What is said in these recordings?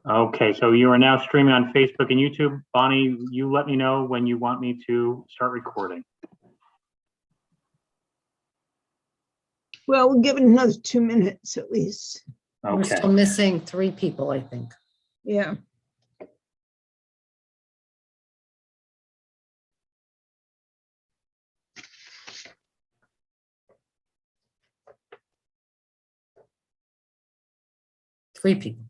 Okay, so you are now streaming on Facebook and YouTube. Bonnie, you let me know when you want me to start recording. Well, we'll give it another 2 minutes at least. We're Okay. still missing 3 people, I think. Yeah. Three people.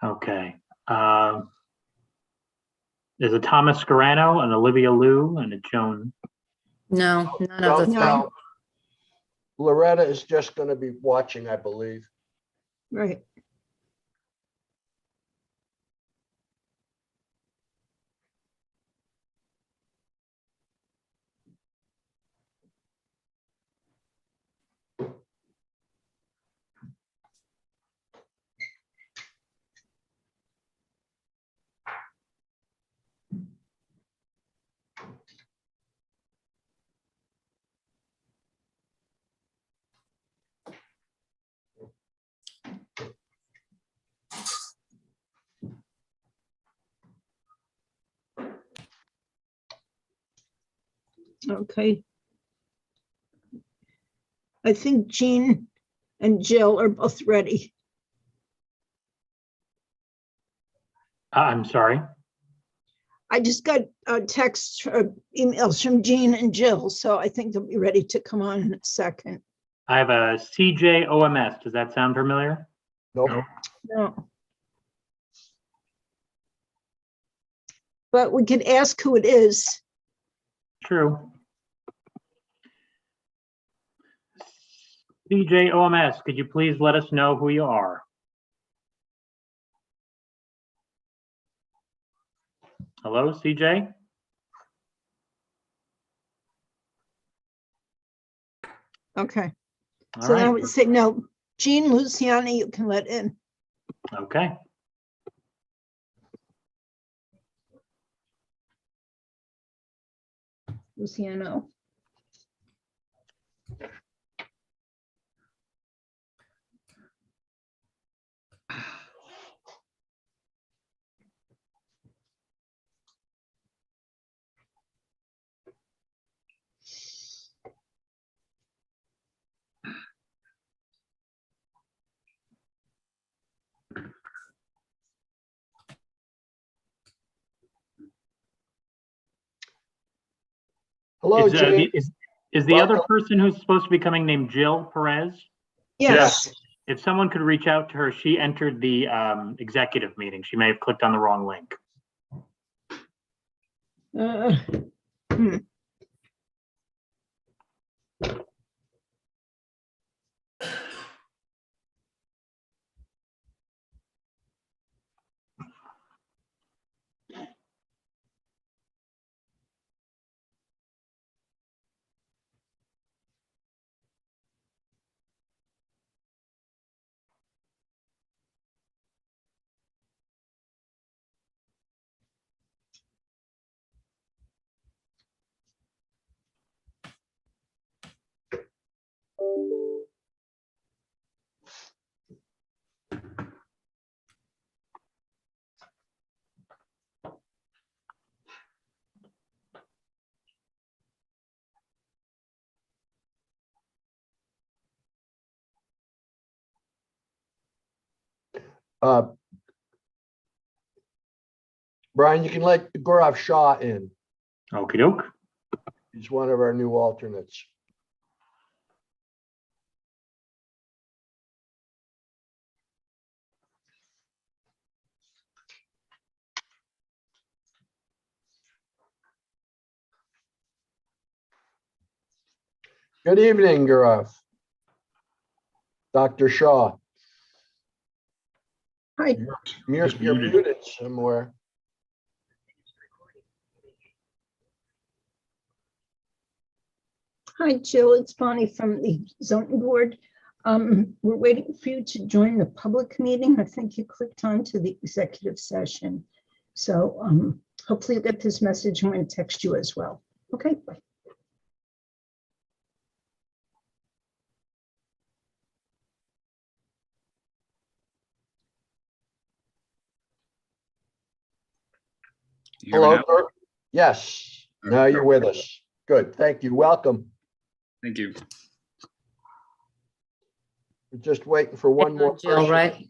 Okay. There's a Thomas Scarano, an Olivia Liu, and a Joan. No, none of the three. No. Loretta is just going to be watching, I believe. Right. Okay. I think Jean and Jill are both ready. I'm sorry. I just got texts or emails from Jean and Jill, so I think they'll be ready to come on in a second. I have a CJOMS. Does that sound familiar? Nope. No. But we could ask who it is. True. CJOMS, could you please let us know who you are? Hello, CJ? Okay. All So then I right. would say, no, Jean Luciani, you can let in. Okay. Luciano. Hello, Jane. Is the other Welcome. person who's supposed to be coming named Jill Perez? Yes. If someone could reach out to her, she entered the executive meeting. She may have clicked on the wrong link. Hmm. Brian, you can let Gaurav Shah in. Okie doke. He's one of our new alternates. Good evening, Gaurav. Dr. Shah. Hi. You're muted somewhere. Hi, Jill. It's Bonnie from the zoning board. We're waiting for you to join the public meeting. I think you clicked on to the executive session. So hopefully you'll get this message. I'm going to text you as well. Okay, bye. You hear me Hello, now? Bert? Yes, now you're with us. Good, thank you. Welcome. Thank you. We're just waiting for one more Jill, person. right?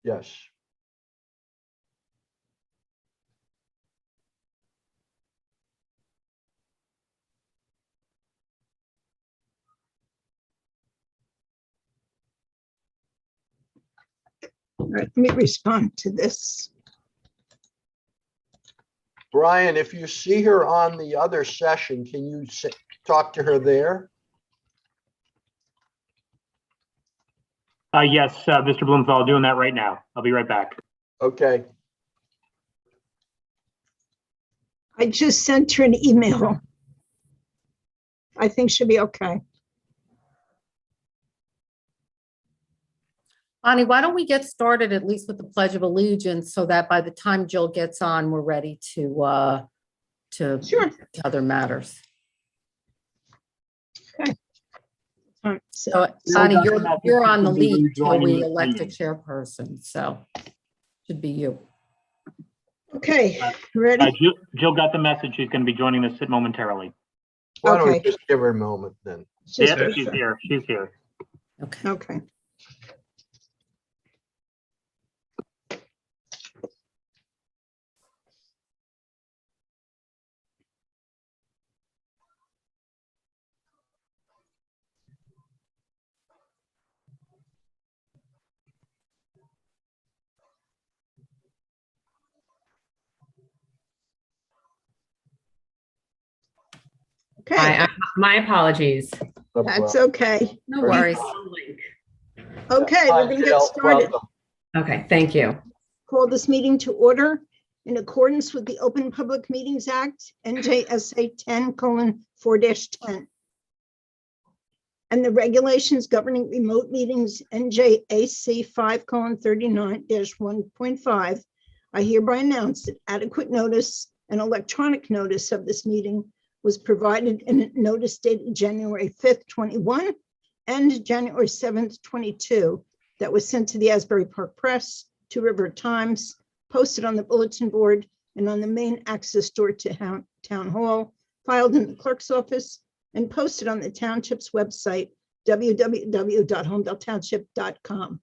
Yes. All right, let me respond to this. Brian, if you see her on the other session, can you talk to her there? Yes, Mr. Blumenthal, doing that right now. I'll be right back. Okay, I just sent her an email. I think she'll be okay. Bonnie, why don't we get started at least with the Pledge of Allegiance so that by the time Jill gets on, we're ready to Sure. other matters. So, So Bonnie, Dr. Matthews, you're on the will be lead till rejoining we this elect a meeting. chairperson, so should be you. okay, ready? Jill got the message. She's going to be joining us momentarily. why don't we Okay. just give her a moment then? Just Yeah, wait she's for- here. She's here. Okay. Okay. Okay, My apologies. that's okay. No worries. Okay, we're going to get Jill, started. welcome. Okay, thank you. Call this meeting to order in accordance with the Open Public Meetings Act, NJSA 10:4-10. And the regulations governing remote meetings, NJAC 5:39-1.5. I hereby announce that adequate notice and electronic notice of this meeting was provided in a notice dated January 5th, 21 and January 7th, 22 that was sent to the Asbury Park Press, to River Times, posted on the bulletin board and on the main access door to Town Hall, filed in the clerk's office, and posted on the township's website, www.holmdeltownship.com.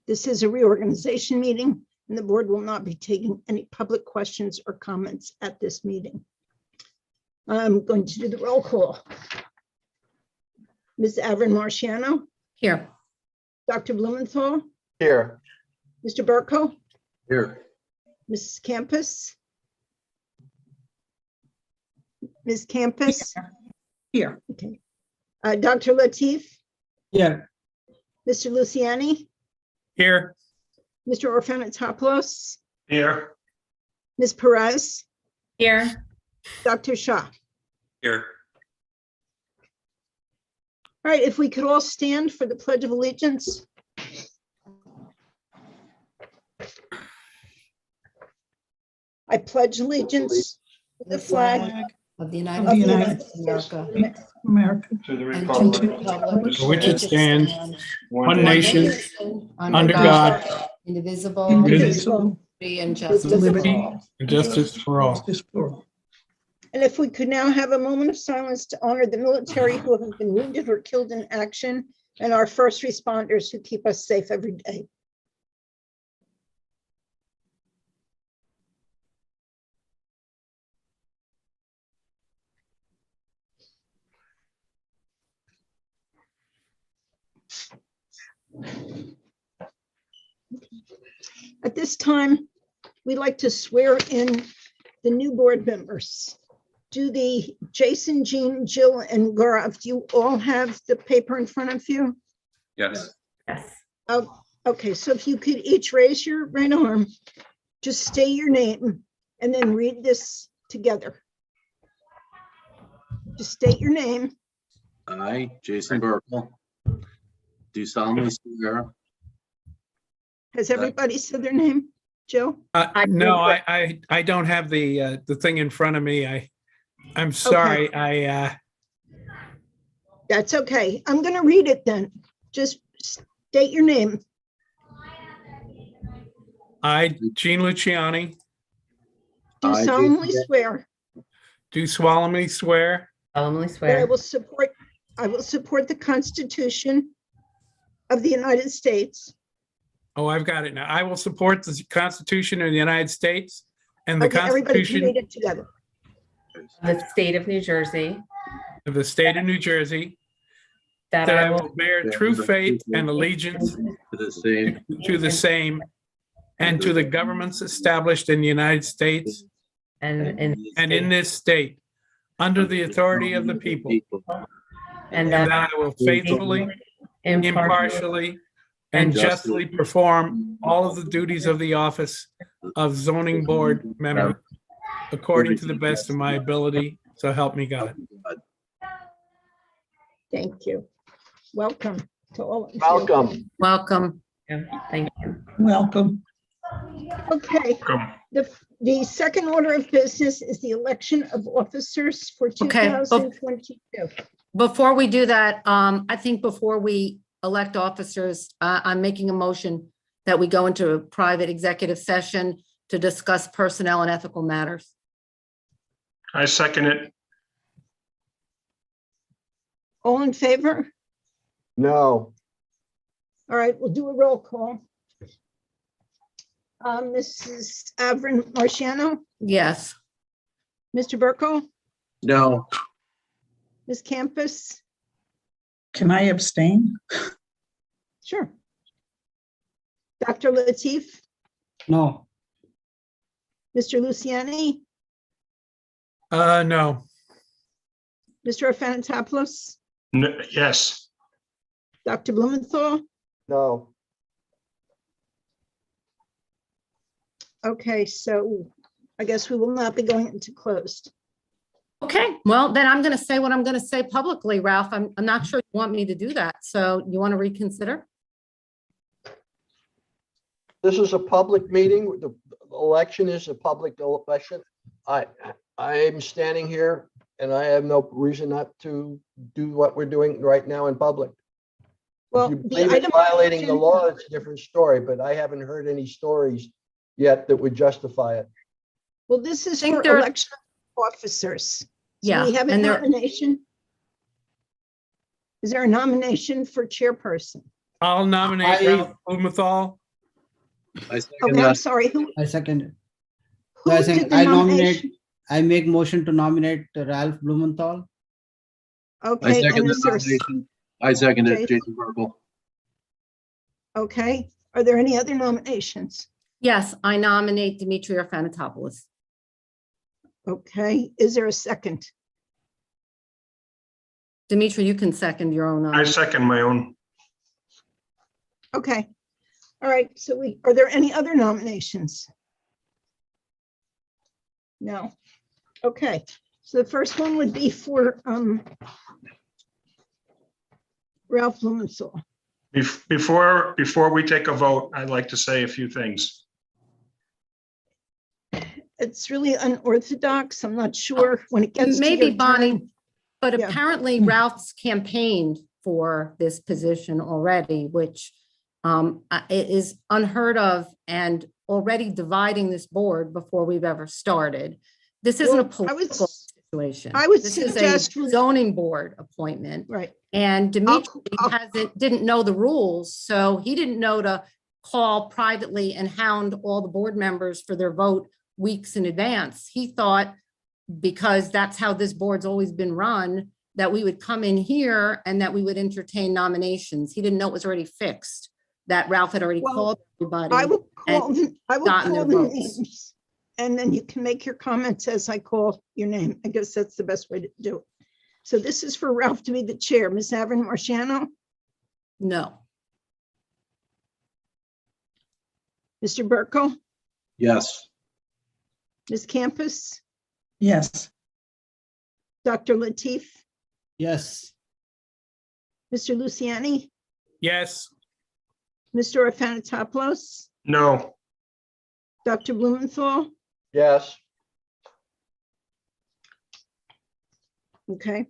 This is a reorganization meeting, and the board will not be taking any public questions or comments at this meeting. I'm going to do the roll call. Ms. Avron Marciano, Here. Dr. Blumenthal, Here. Mr. Burko, Here. Mrs. Campus. Ms. Campus. Here. Okay. Dr. Latif, Yeah, Mr. Luciani, here. Mr. Orphanatopoulos, Here. Ms. Perez, Here. Dr. Shah. Here. All right, if we could all stand for the Pledge of Allegiance. I pledge allegiance to the flag Of the of the United United States of States America. of America, To the And to the republic, republic for which it stands, one nation, under under God, God, indivisible, indivisible, liberty and justice for liberty all. and justice for all. And if we could now have a moment of silence to honor the military who have been wounded or killed in action, and our first responders who keep us safe every day. At this time, we'd like to swear in the new board members. Do the Jason, Jean, Jill, and Gaurav, do you all have the paper in front of you? Yes. Yes. Oh, okay, so if you could each raise your right arm, just state your name and then read this together. Just state your name. I, Jason Burkle, do solemnly swear Has everybody said their name? Joe? No, I don't have the thing in front of me. I'm sorry. That's okay. I'm going to read it then. Just state your name. I, Gene Luciani, Do I, solemnly Jason- swear do solemnly swear Solemnly that I swear. will support the Constitution of the United States. Oh, I've got it now. I will support the Constitution of the United States and the Okay, everybody can read Constitution it together. The state of New Jersey. of the state of New Jersey, That that I I will will. bear true faith and allegiance To the same, to the same and to the governments established in the United States And and in this state, under the authority of the people, And and that that I will faithfully, impartially, and justly perform all of the duties of the office of zoning board member according to the best of my ability, so help me God. Thank you. Welcome to all of you. Welcome. Welcome. Thank you. Welcome. Okay, the second order of business is the election of officers for Okay, 2022. Before we do that, I think before we elect officers, I'm making a motion that we go into a private executive session to discuss personnel and ethical matters. I second it. All in favor? No. All right, we'll do a roll call. Mrs. Avrin Marciano, Yes. Mr. Burko, no, Ms. Campus? Can I abstain? Sure. Dr. Latif, No. Mr. Luciani, No. Mr. Afanatopoulos, Yes. Dr. Blumenthal? No. Okay, so I guess we will not be going into closed. Okay, well, then I'm going to say what I'm going to say publicly, Ralph. I'm not sure you want me to do that. So you want to reconsider? This is a public meeting. The election is a public election. I'm standing here and I have no reason not to do what we're doing right now in public. Well, If you the believe it's item- violating the law, it's a different story, but I haven't heard any stories yet that would justify it. Well, this is think for there- election of officers. So Yeah, we have a and there- nomination. Is there a nomination for chairperson? I'll nominate Ralph Blumenthal. I second Okay, I'm that. sorry, who I second it. who I did think the I nominate, nomination? I make motion to nominate Ralph Blumenthal. I Okay, second and the is there, nomination. I second Okay. it, Jason Burkle. okay, are there any other nominations? Yes, I nominate Dimitri Afanatopoulos. Okay, is there a second? Dimitri, you can second your own. second my own. Okay, all right, so are there any other nominations? No, okay, so the first one would be for Ralph Blumenthal. Before we take a vote, I'd like to say a few things. It's really unorthodox, I'm not sure when it gets to Maybe your Bonnie, turn. but Yeah. apparently Ralph's campaigned for this position already, which it is unheard of and already dividing this board before we've ever started. This isn't a Well, I would political situation. I would This is suggest a we- zoning board appointment. Right, And Dimitri I'll- didn't know the rules, so he didn't know to call privately and hound all the board members for their vote weeks in advance. He thought, because that's how this board's always been run, that we would come in here and that we would entertain nominations. He didn't know it was already fixed, that Ralph had already Well, called I everybody. will call, I will gotten call their the votes. names. And then you can make your comments as I call your name. I guess that's the best way to do it. So this is for Ralph to be the chair. Ms. Avrin Marciano, No, Mr. Burko, Yes, Ms. Campus, Yes. Dr. Latif, Yes. Mr. Luciani, Yes. Mr. Afanatopoulos, No, Dr. Blumenthal. Yes. Okay.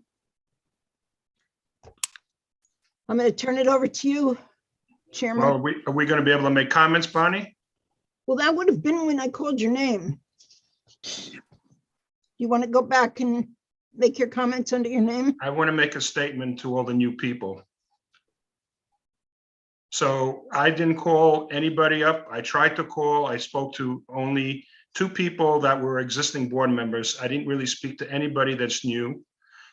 I'm going to turn it over to you, well, Chairman. are we going to be able to make comments, Bonnie? Well, that would have been when I called your name. You want to go back and make your comments under your name? I want to make a statement to all the new people. So I didn't call anybody up. I tried to call. I spoke to only 2 people that were existing board members. I didn't really speak to anybody that's new.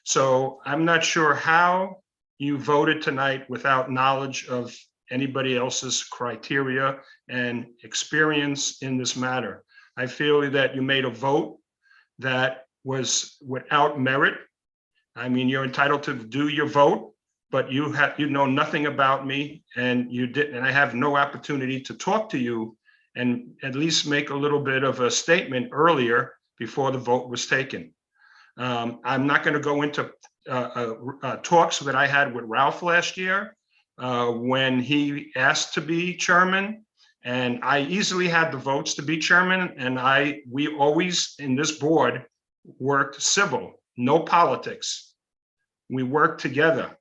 So I'm not sure how you voted tonight without knowledge of anybody else's criteria and experience in this matter. I feel that you made a vote that was without merit. I mean, you're entitled to do your vote, but you know nothing about me, and you didn't, and I have no opportunity to talk to you and at least make a little bit of a statement earlier before the vote was taken. I'm not going to go into talks that I had with Ralph last year when he asked to be chairman, and I easily had the votes to be chairman, and we always in this board worked civil, no politics. We worked together.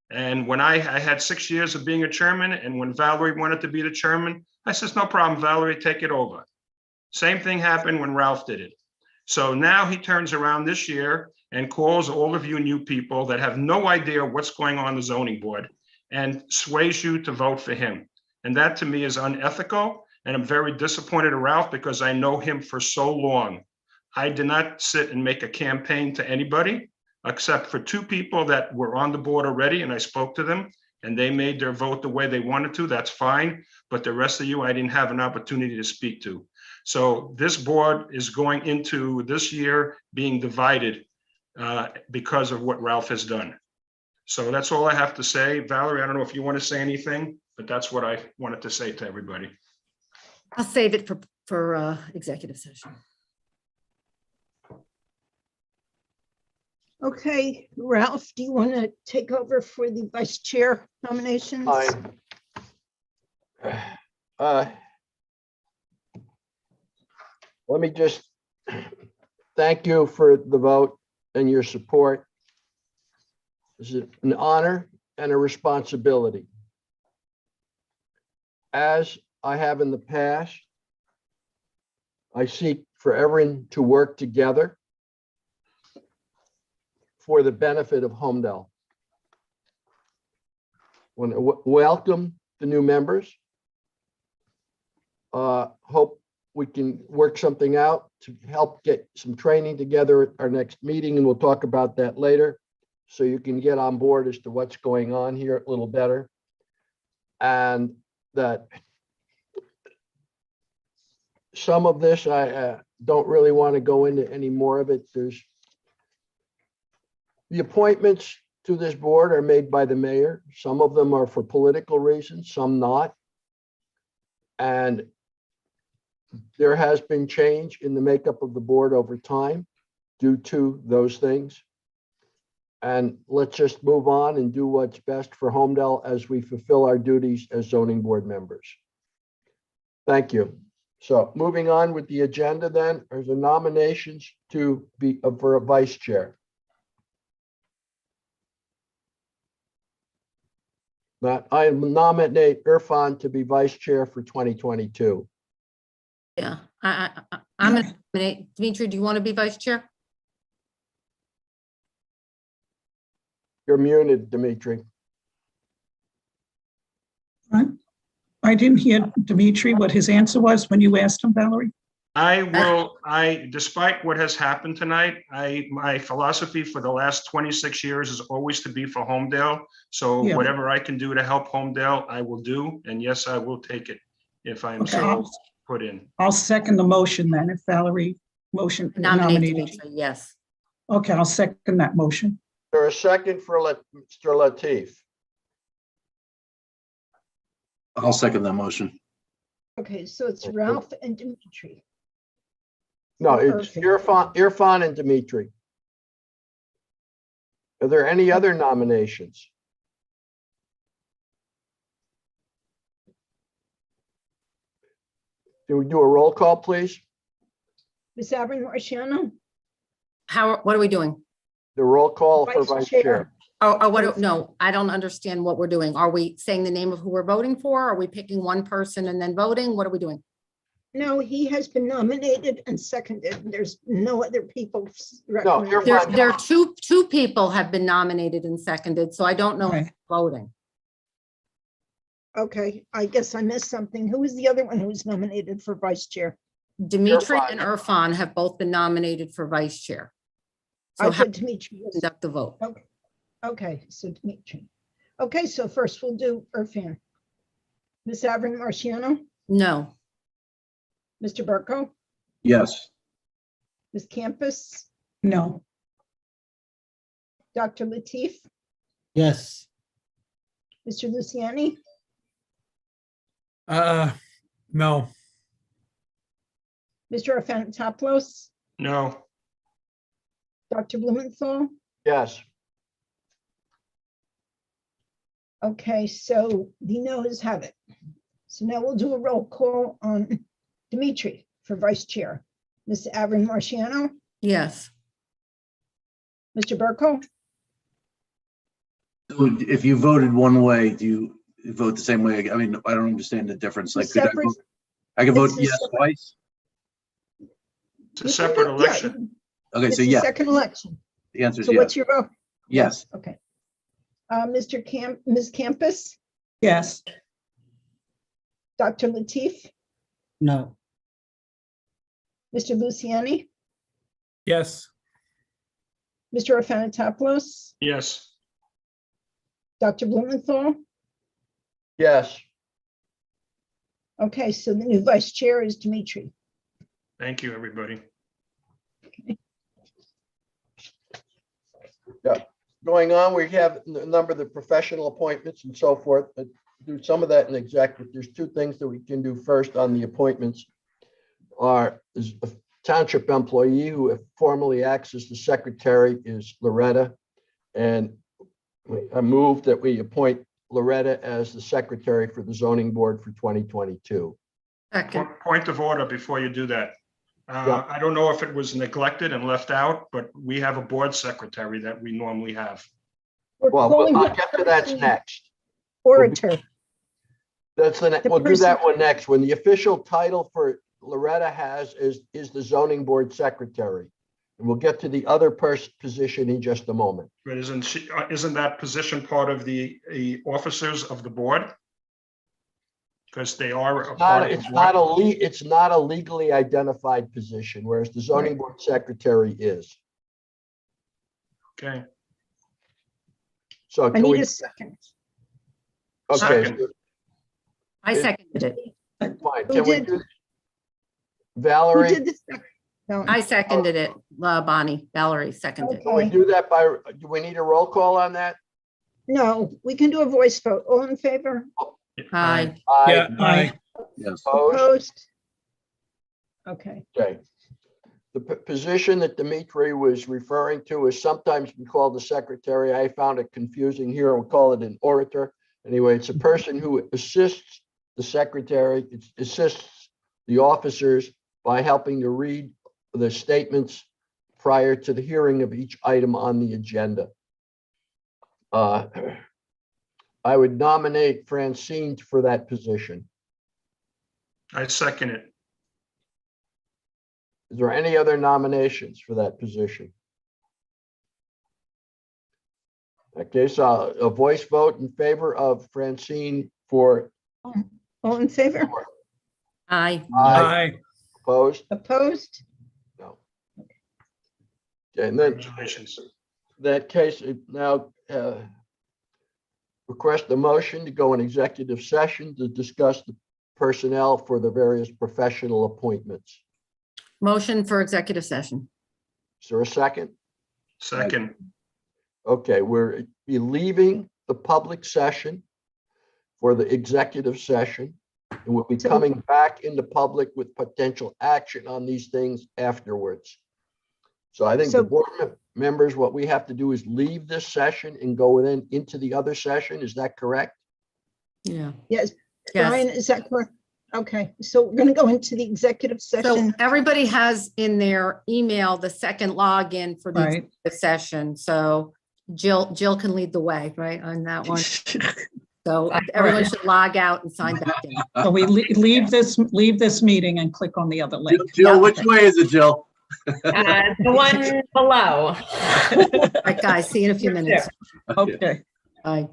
And when I had 6 years of being a chairman, and when Valerie wanted to be the chairman, I says, no problem, Valerie, take it over. Same thing happened when Ralph did it. So now he turns around this year and calls all of you new people that have no idea what's going on in the zoning board and sways you to vote for him. And that to me is unethical. And I'm very disappointed in Ralph because I know him for so long. I did not sit and make a campaign to anybody except for 2 people that were on the board already, and I spoke to them and they made their vote the way they wanted to. That's fine. But the rest of you, I didn't have an opportunity to speak to. So this board is going into this year being divided because of what Ralph has done. So that's all I have to say. Valerie, I don't know if you want to say anything, but that's what I wanted to say to everybody. I'll save it for executive session. Okay, Ralph, do you want to take over for the vice chair nominations? Fine. Let me just thank you for the vote and your support. This is an honor and a responsibility. As I have in the past, I seek for everyone to work together for the benefit of Holmdel. Want to welcome the new members. Hope we can work something out to help get some training together at our next meeting, and we'll talk about that later, so you can get on board as to what's going on here a little better. And that some of this, I don't really want to go into any more of it. There's the appointments to this board are made by the mayor. Some of them are for political reasons, some not. And there has been change in the makeup of the board over time due to those things. And let's just move on and do what's best for Holmdel as we fulfill our duties as zoning board members. Thank you. So moving on with the agenda then, are the nominations to be for a vice chair. But I nominate Irfan to be vice chair for 2022. Yeah, I'm going to nominate. Dimitri, do you want to be vice chair? You're muted, Dimitri. I didn't hear Dimitri, what his answer was when you asked him, Valerie. Despite what has happened tonight, my philosophy for the last 26 years is always to be for Holmdel. So Yeah. whatever I can do to help Holmdel, I will do. And yes, I will take it if I'm Okay, so put in. I'll second the motion then, if Valerie Nominate nominated. Dimitri, yes. Okay, I'll second that motion. There a second for Mr. Latif. I'll second that motion. Okay, so it's Ralph and Dimitri. No, it's Irfan and Dimitri. Are there any other nominations? Can we do a roll call, please? Ms. Aberrant Marciano, What are we doing? The roll call for Vice vice Chair. chair. No, I don't understand what we're doing. Are we saying the name of who we're voting for? Are we picking one person and then voting? What are we doing? no, he has been nominated and seconded. There's no other people. No, you're recommended. There are two people have been nominated and seconded, so I don't know if Right. voting. Okay, I guess I missed something. Who was the other one who was nominated for vice chair? Dimitri Irfan. and Irfan have both been nominated for vice chair. So I how put Dimitri. was- conduct the vote? Okay, so Dimitri. Okay, so first we'll do Irfan. Ms. Aberrant Marciano, No. Mr. Burko, Yes. Ms. Campus, No. Dr. Latif, Yes. Mr. Luciani, No. Mr. Afanatopoulos, No, Dr. Blumenthal. Yes. Okay, so the noes have it. So now we'll do a roll call on Dimitri for vice chair. Ms. Aberrant Marciano, Yes. Mr. Burko, So if you voted one way, do you vote the same way? I mean, I don't understand the difference. Like, could I separate- vote? I could vote It's a yes separate- twice? it's a separate Yeah, election. Okay, It's so the yes, second election. the answer is So what's yes. your vote? Yes. Okay. Ms. Campus, Yes. Dr. Latif, No. Mr. Luciani, Yes. Mr. Afanatopoulos, Yes, Dr. Blumenthal. Yes. Okay, so the new vice chair is Dimitri. thank you, everybody. Going on, we have a number of the professional appointments and so forth, but do some of that in executive. There's two things that we can do first on the appointments. Is a township employee who formally acts as the secretary is Loretta. And I move that we appoint Loretta as the secretary for the zoning board for 2022. Second. Point of order before you do that. Yeah. I don't know if it was neglected and left out, but we have a board secretary that we normally have. We're Well, calling I'll her get to that next. Orator. We'll do person- that one next. When the official title for Loretta is the zoning board secretary. And we'll get to the other position in just a moment. But isn't that position part of the officers of the board? Because they are a part of the board. It's not a legally identified position, whereas the zoning board secretary is. Okay, So I can need we, a second. okay, Second. I seconded it. fine. Who Can we did? do? Who Valerie, did this? No. I seconded it, Bonnie. Valerie seconded. can we Okay. do that do we need a roll call on that? No, we can do a voice vote. All in favor? Aye. Yeah. Aye. Yes. Opposed? Opposed? Okay, Okay. The position that Dimitri was referring to is sometimes been called the secretary. I found it confusing here. We'll call it an orator. Anyway, it's a person who assists the secretary, assists the officers by helping to read the statements prior to the hearing of each item on the agenda. I would nominate Francine for that position. I second it. Is there any other nominations for that position? Okay, so a voice vote in favor of Francine for all in favor? Aye. Aye. Opposed? Opposed? No. Okay, and then Congratulations. that case, now request a motion to go in executive session to discuss the personnel for the various professional appointments. Motion for executive session. Is there a second? Second, Okay, we're be leaving the public session for the executive session. And we'll be coming back into public with potential action on these things afterwards. So I think the So- board members, what we have to do is leave this session and go into the other session. Is that correct? Yeah. Yes, Yes. Brian, is that correct? Okay, so we're going to go into the executive So session. everybody has in their email the second login for the Right. executive session. So Jill can lead the way, right, on that one. So everyone should log out and sign back in. So we leave this meeting and click on the other link. Jill, which way is it, Jill? The one below. All right, guys, see you in a few minutes. Okay. Bye.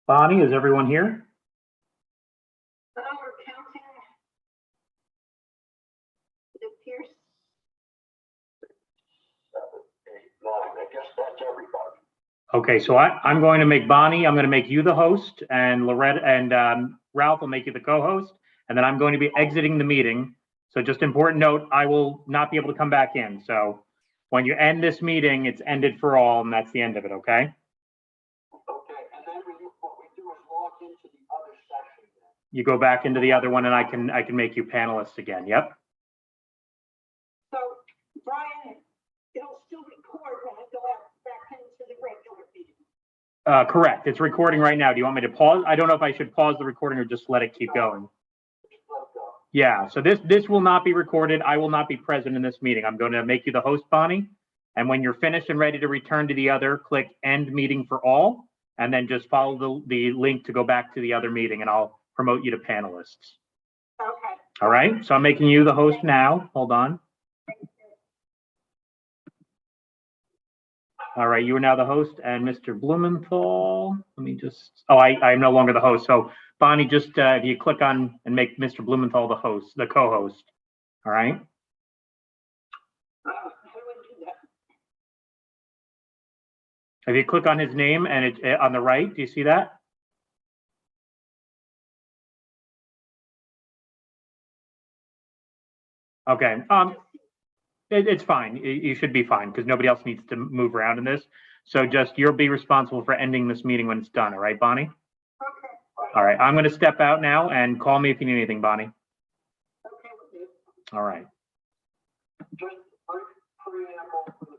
Bonnie, is everyone here? We're counting. It appears. Okay, so I'm going to make Bonnie, I'm going to make you the host, and Loretta and Ralph will make you the co-host, and then I'm going to be exiting the meeting. So just important note, I will not be able to come back in. So when you end this meeting, it's ended for all, and that's the end of it, okay? Okay, and then what we do is log into the other section. You go back into the other one, and I can make you panelists again. Yep. So, Brian, it'll still record when we go out back into the regular meeting. Correct. It's recording right now. Do you want me to pause? I don't know if I should pause the recording or just let it keep going. Yeah, so this will not be recorded. I will not be present in this meeting. I'm going to make you the host, Bonnie. And when you're finished and ready to return to the other, click end meeting for all, and then just follow the link to go back to the other meeting, and I'll promote you to panelists. Okay. All right, so I'm making you the host now. Hold on. All right, you are now the host, and Mr. Blumenthal, let me just, oh, I'm no longer the host. So Bonnie, just if you click on and make Mr. Blumenthal the host, the co-host. All right. If you click on his name and it on the right, do you see that? Okay. It's fine. You should be fine because nobody else needs to move around in this. So just you'll be responsible for ending this meeting when it's done. All right, Bonnie? Okay. All right. I'm going to step out now and call me if you need anything, Bonnie. Okay. All right. Just brief preamble for the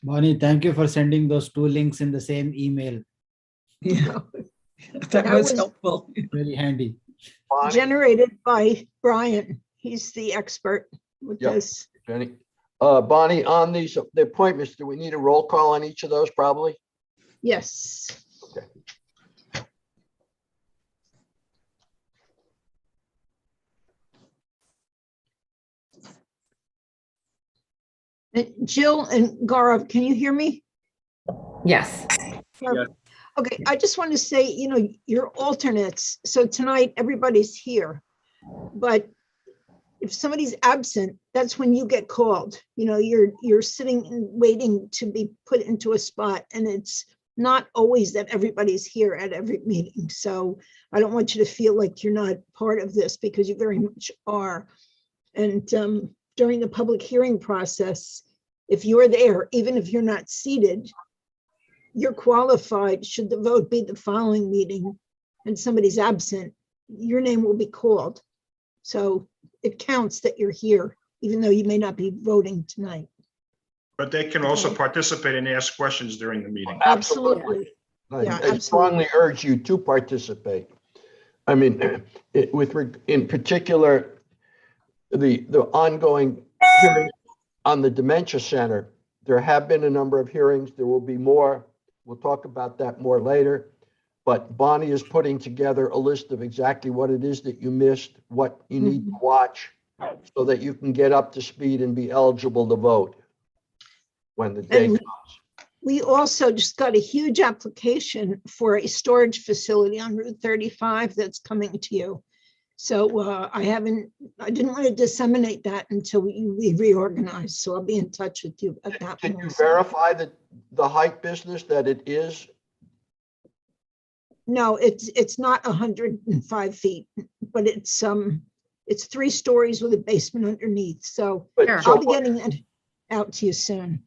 Bonnie, thank you for sending those two links in the same email. Yeah, that That was was- helpful. Very handy. Bonnie, Generated by Brian. He's the expert with Yep. this. Jenny. Bonnie, on the appointments, do we need a roll call on each of those probably? Yes. Okay. Jill and Gaurav, can you hear me? Yes. Okay, I just want to say, you're alternates. So tonight, everybody's here. But if somebody's absent, that's when you get called. You're sitting and waiting to be put into a spot. And it's not always that everybody's here at every meeting. So I don't want you to feel like you're not part of this, because you very much are. And during the public hearing process, if you're there, even if you're not seated, you're qualified. Should the vote be the following meeting and somebody's absent, your name will be called. So it counts that you're here, even though you may not be voting tonight. But they can also Okay. participate and ask questions during the meeting. Absolutely. Yeah, I strongly urge you to participate. I mean, in particular, the ongoing hearing on the Dementia Center, there have been a number of hearings. There will be more. We'll talk about that more later. But Bonnie is putting together a list of exactly what it is that you missed, what you need to watch, so that you can get up to speed and be eligible to vote when the day And comes. we also just got a huge application for a storage facility on Route 35 that's coming to you. So I didn't want to disseminate that until we reorganize. So I'll be in touch with you about that. Can one you also. verify that the height business that it is? No, it's not 105 feet, but it's 3 stories with a basement underneath. So But Sure. so I'll be getting that out to you soon.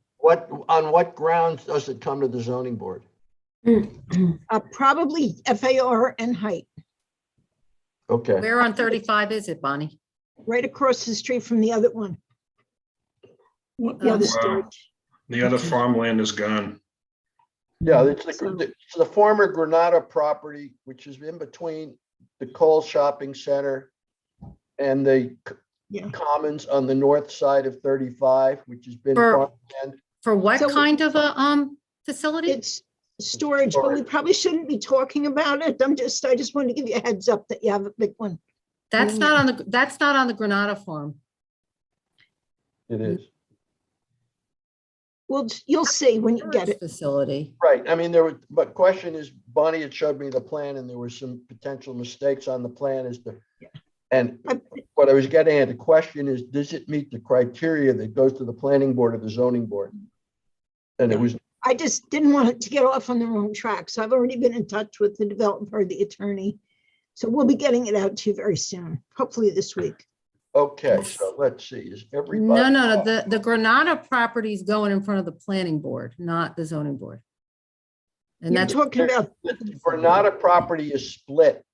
on what grounds does it come to the zoning board? Probably FAR and height, Okay, Where on 35 is it, Bonnie? right across the street from the other one, the other Wow. storage. The other farmland is gone. yeah, it's So- it's the former Granada property, which is in between the Cole Shopping Center and the Yeah. Commons on the north side of 35, which has been For- farmland. For what So- kind of a facility? It's storage, but we probably shouldn't be talking about it. I just wanted to give you a heads up that you have a big one. That's not on the Granada farm. It is. Well, you'll see when you get it. Facility. Right, I mean, but question is, Bonnie had showed me the plan and there were some potential mistakes on the plan as to, and what I was getting at, the question is, does it meet the criteria that goes to the planning board or the zoning board? And it was, I just didn't want it to get off on the wrong track. So I've already been in touch with the developer, the attorney. So we'll be getting it out to you very soon, hopefully this week. okay, so let's see, is everybody? No. The Granada property is going in front of the planning board, not the zoning board. And You're that's, talking about, The Granada property is split.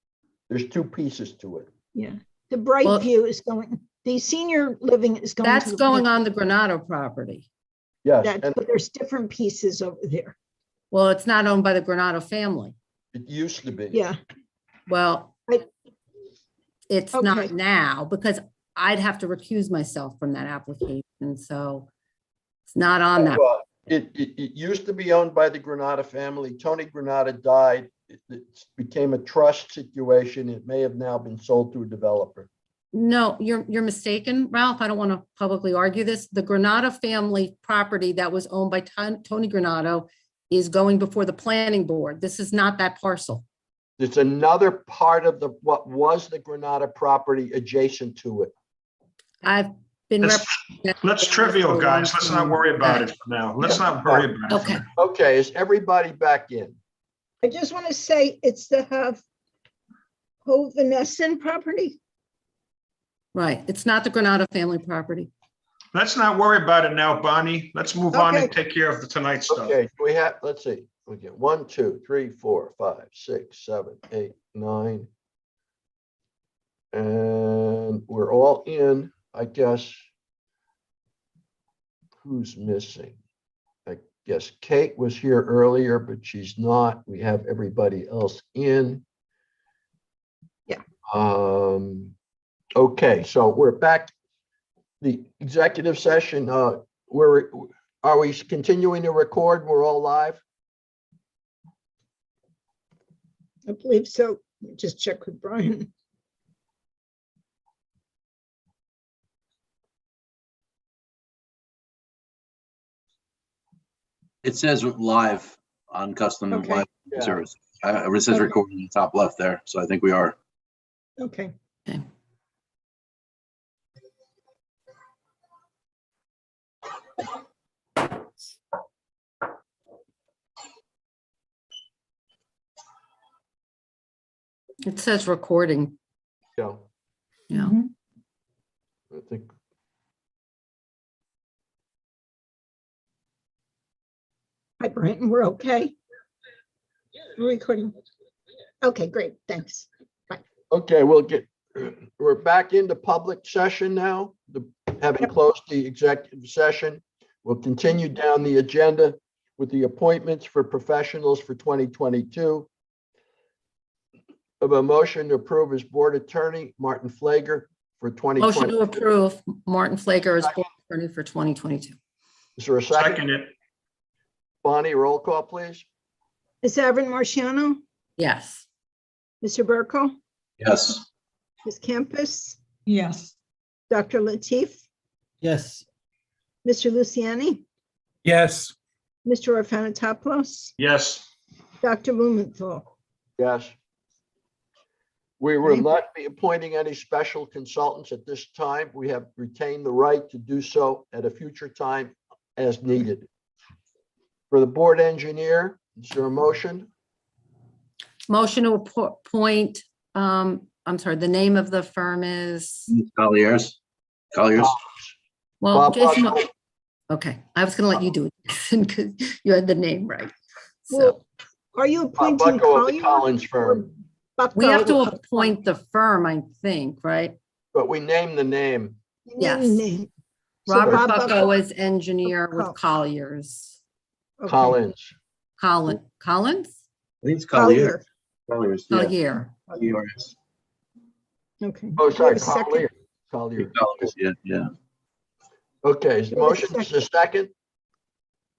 There's 2 pieces to it. yeah, the Bright View is going, the senior living is going. that's going on the Granada property. Yes, That, and but there's different pieces over there. Well, it's not owned by the Granada family. it used to be. Yeah, Well, I- it's Okay. not now because I'd have to recuse myself from that application. So it's not on that. Well, it used to be owned by the Granada family. Tony Granada died. It became a trust situation. It may have now been sold to a developer. No, you're mistaken, Ralph. I don't want to publicly argue this. The Granada family property that was owned by Tony Granado is going before the planning board. This is not that parcel. There's another part of what was the Granada property adjacent to it. I've been. Let's trivial, guys. Let's not worry about it for now. Let's not worry about it. for Okay. now. Okay, is everybody back in? I just want to say it's the Hovenessen property. Right. It's not the Granada family property. Let's not worry about it now, Bonnie. Let's move on and Okay. take care of the tonight's stuff. Okay, we have, let's see, we get 1, 2, 3, 4, 5, 6, 7, 8, 9. And we're all in, I guess. Who's missing? guess Kate was here earlier, but she's not. We have everybody else in. Yeah. Okay, so we're back. The executive session, are we continuing to record? We're all live? I believe so. Just check with Brian. It says live on custom Okay. live Yeah. service. It says Okay. recording in the top left there, so I think we are. Okay. Okay. It says recording. Yeah, Yeah. I think. Hi, Brian, we're okay. We're recording. Okay, great, thanks. Okay, we're back into public session now, having closed the executive session. We'll continue down the agenda with the appointments for professionals for 2022. Of a motion to approve as board attorney, Martin Flager for 2020. Motion to approve Martin Flager as board attorney for 2022. Is there a second? Second it. Bonnie, roll call, please. Ms. Avon Marciano, Yes. Mr. Burko, Yes. Ms. Campus, Yes. Dr. Latif, Yes. Mr. Luciani, Yes. Mr. Orphanatopoulos, Yes. Dr. Blumenthal. Yes. We will Okay. not be appointing any special consultants at this time. We have retained the right to do so at a future time as needed. For the board engineer, is there a motion? Motion to appoint, I'm sorry, the name of the firm is, Colliers. well, Bob Jason, Buckle. okay, I was gonna let you do it, Jason, because you had the name right. So Well, are you appointing Bucko of the Collier? Collins firm, we have to Bucko? appoint the firm, I think, right? but we named the name. Yes. Name. So Robert Bob Bucko is engineer with Bucko. Colliers. Okay. Collins. Collins? I think it's Collier. Colliers, yeah. Collier. Colliers. Okay. Oh, Do we sorry, have a second? Collier. Collier. Colliers, yeah, yeah. Okay, is the Do we have a motion, is a second?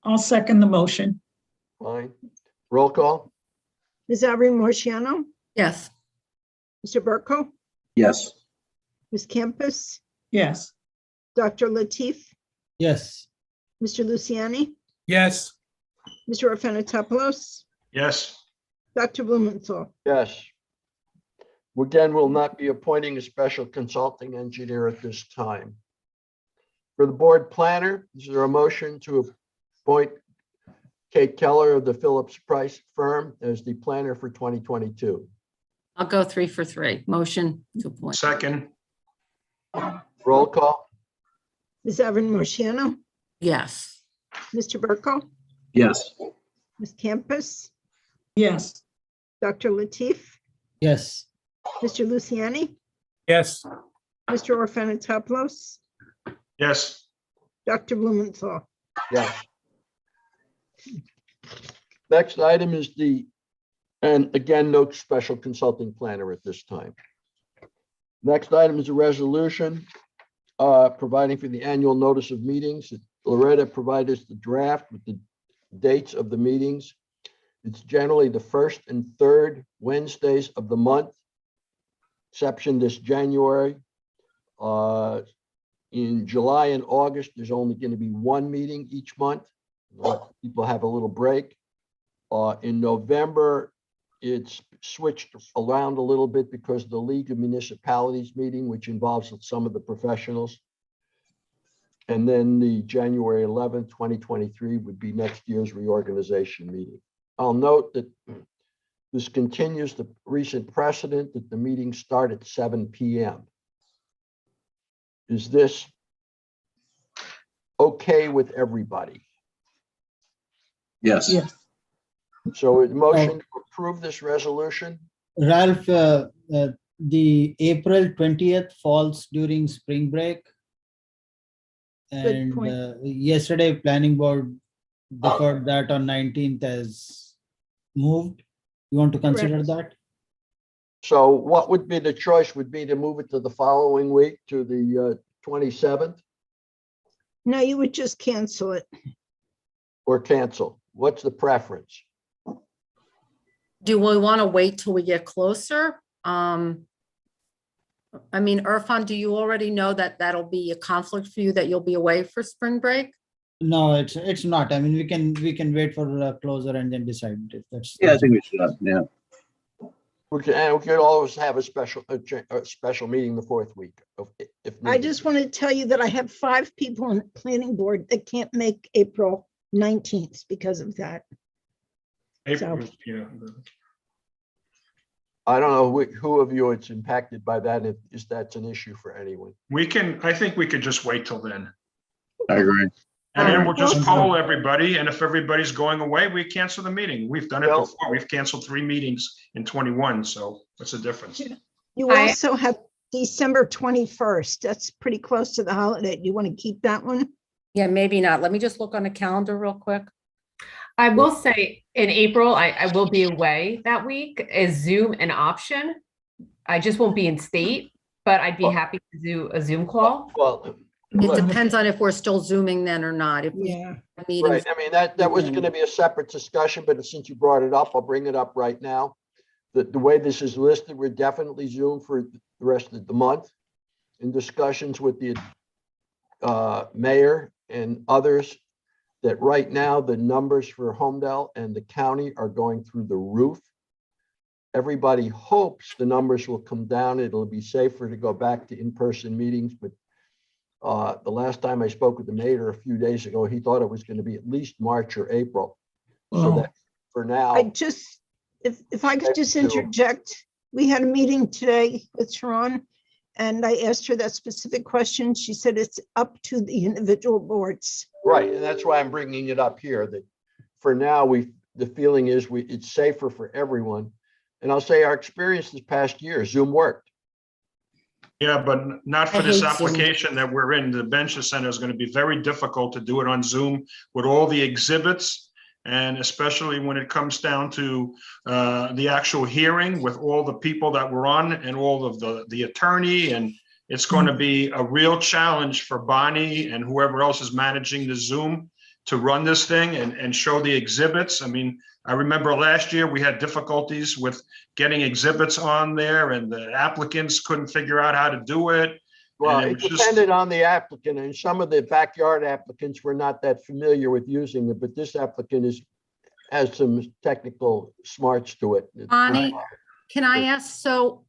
I'll second the motion. Fine. Roll call? Ms. Avon Marciano, Yes. Mr. Burko, Yes. Ms. Campus, Yes. Dr. Latif, Yes. Mr. Luciani, Yes. Mr. Orphanatopoulos, Yes. Dr. Blumenthal. Yes. Again, we'll not be appointing a special consulting engineer at this time. For the board planner, is there a motion to appoint Kate Keller of the Phillips Price firm as the planner for 2022? I'll go 3 for 3. Motion to appoint. Second. Roll call? Ms. Avon Marciano, Yes. Mr. Burko, Yes. Ms. Campus, Yes. Dr. Latif, Yes. Mr. Luciani, Yes. Mr. Orphanatopoulos, Yes. Dr. Blumenthal. Yes. Next item is and again, no special consulting planner at this time. Next item is a resolution providing for the annual notice of meetings. Loretta provided us the draft with the dates of the meetings. It's generally the first and third Wednesdays of the month, exception this January. In July and August, there's only going to be one meeting each month. Let people have a little break. In November, it's switched around a little bit because the League of Municipalities meeting, which involves some of the professionals. And then the January 11th, 2023 would be next year's reorganization meeting. I'll note that this continues the recent precedent that the meetings start at 7 p.m. Is this okay with everybody? Yes. Yes. So a motion to approve this resolution? Ralph, the April 20th falls during spring break. Good And point. yesterday, planning board deferred that on 19th as moved. You want to consider that? So what would be the choice would be to move it to the following week to the 27th No, you would just cancel it. or cancel? What's the preference? Do we want to wait till we get closer? I mean, Irfan, do you already know that that'll be a conflict for you, that you'll be away for spring break? No, it's not. I mean, we can wait for the closer and then decide if that's. Yeah, I think we should, yeah. We can always have a special meeting the fourth week. If I needed. just want to tell you that I have 5 people on the planning board that can't make April 19th because of that. April, So- yeah. I don't know who of you it's impacted by that, if that's an issue for anyone. I think we could just wait till then. I agree. And then we'll just Okay. poll everybody, and if everybody's going away, we cancel the meeting. We've done it Well- before. We've canceled 3 meetings in 21, so what's the difference? You I- also have December 21st. That's pretty close to the holiday. Do you want to keep that one? Yeah, maybe not. Let me just look on the calendar real quick. I will say in April, I will be away that week. Is Zoom an option? I just won't be in state, but I'd be happy to do a Zoom call. Well, It look, depends on if we're still zooming then or not. If we Yeah. have meetings, right, I mean, that was going to be a separate discussion, but since you brought it up, I'll bring it up right now. The way this is listed, we're definitely Zoom for the rest of the month. In discussions with the mayor and others, that right now the numbers for Holmdel and the county are going through the roof. Everybody hopes the numbers will come down. It'll be safer to go back to in-person meetings, but the last time I spoke with the mayor a few days ago, he thought it was going to be at least March or April. So Wow. that for now. I just, if I could just interject, we had a meeting today with Sharon, and I asked her that specific question. She said it's up to the individual boards. Right, and that's why I'm bringing it up here, that for now, the feeling is it's safer for everyone. And I'll say our experience this past year, Zoom worked. Yeah, but not I for this hate Zoom. application that we're in. The Dementia Center is going to be very difficult to do it on Zoom with all the exhibits. And especially when it comes down to the actual hearing with all the people that were on and all of the attorney. And it's going to be a real challenge for Bonnie and whoever else is managing the Zoom to run this thing and show the exhibits. I mean, I remember last year we had difficulties with getting exhibits on there and the applicants couldn't figure out how to do it. Well, And it it was just- depended on the applicant, and some of the backyard applicants were not that familiar with using it, but this applicant has some technical smarts to it. Bonnie, can I ask, so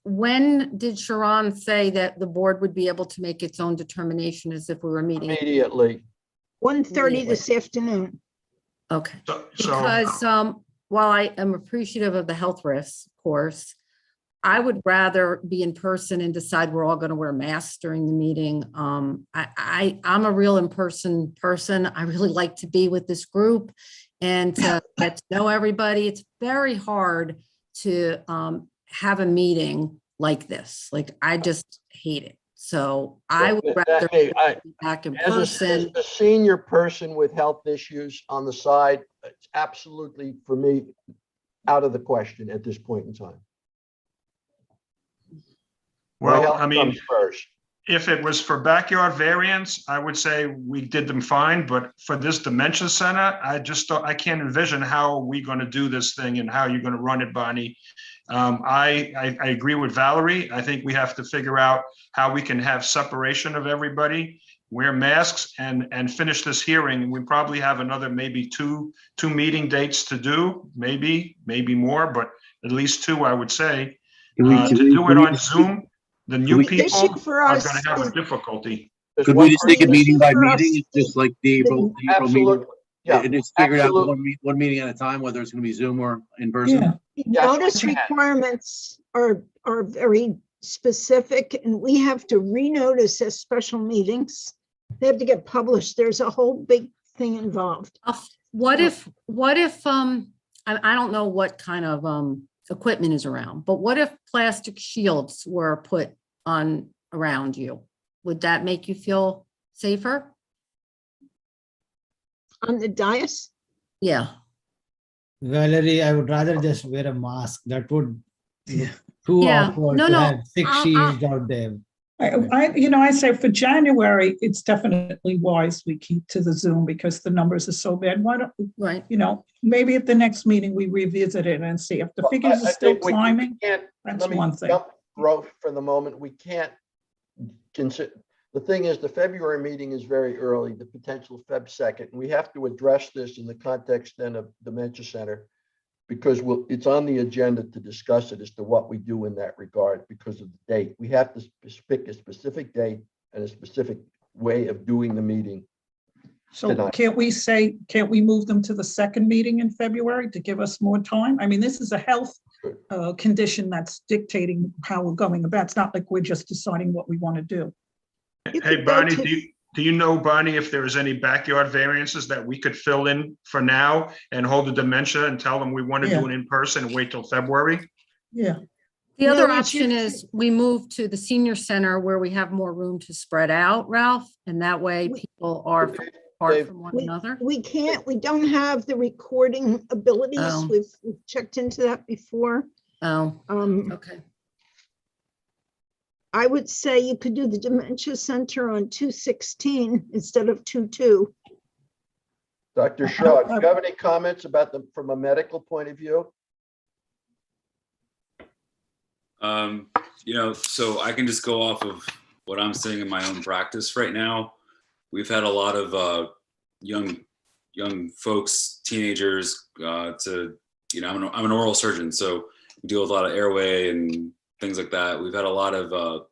when did Sharon say that the board would be able to make its own determination as if we were meeting? Immediately. 1:30 this afternoon. Okay. So Because while I am appreciative of the health risks, of course, I would rather be in person and decide we're all going to wear masks during the meeting. I'm a real in-person person. I really like to be with this group and to get to know everybody. It's very hard to have a meeting like this. Like, I just hate it. So I would rather Hey, be back in As person. a senior person with health issues on the side, it's absolutely, for me, out of the question at this point in time. My Well, health I mean, comes first. if it was for backyard variants, I would say we did them fine, but for this dementia center, I can't envision how we're going to do this thing and how you're going to run it, Bonnie. I agree with Valerie. I think we have to figure out how we can have separation of everybody, wear masks and finish this hearing. We probably have another maybe two meeting dates to do, maybe more, but at least 2, I would say. To do it on Zoom, the new The people issue for are us going to have is a difficulty. Could we just take it meeting by For us, meeting, just like the April meeting? Absolutely. Yeah, And just figure it out absolutely. one meeting at a time, whether it's gonna be Zoom or in person? Yeah, Yes, we notice can. requirements are very specific, and we have to renotice as special meetings. They have to get published. There's a whole big thing involved. What if, I don't know what kind of equipment is around, but what if plastic shields were put on around you? Would that make you feel safer? on the dais? Yeah. Valerie, I would rather just wear a mask. That would look too Yeah. awkward No, to no. have 6 I'll- shields out there. I say for January, it's definitely wise we keep to the Zoom because the numbers are so bad. Why don't, Right. maybe at the next meeting, we revisit it and see if the figures I are still think we climbing. can't- That's let me one thing. jump growth for the moment. We can't consider, the thing is, the February meeting is very early, the potential Feb 2nd. We have to address this in the context then of Dementia Center because it's on the agenda to discuss it as to what we do in that regard because of the date. We have to pick a specific date and a specific way of doing the meeting. So tonight. can't we move them to the second meeting in February to give us more time? I mean, this is a health condition that's dictating how we're going about. It's not like we're just deciding what we want to do. You Hey, could go Bonnie, to- do you know, Bonnie, if there is any backyard variances that we could fill in for now and hold the dementia and tell them we want to do it in person and wait till February? Yeah. The No, other Rich, you- option is we move to the senior center where we have more room to spread out, Ralph, and that way We- people are apart Dave, from one We, another. we don't have the recording abilities. Oh. We've checked into that before. Oh, Um, okay. I would say you could do the Dementia Center on 2/16 instead of 2/2. Dr. Shaw, do you have any comments about from a medical point of view? So I can just go off of what I'm seeing in my own practice right now. We've had a lot of young folks, teenagers. I'm an oral surgeon, so we deal with a lot of airway and things like that. We've had a lot of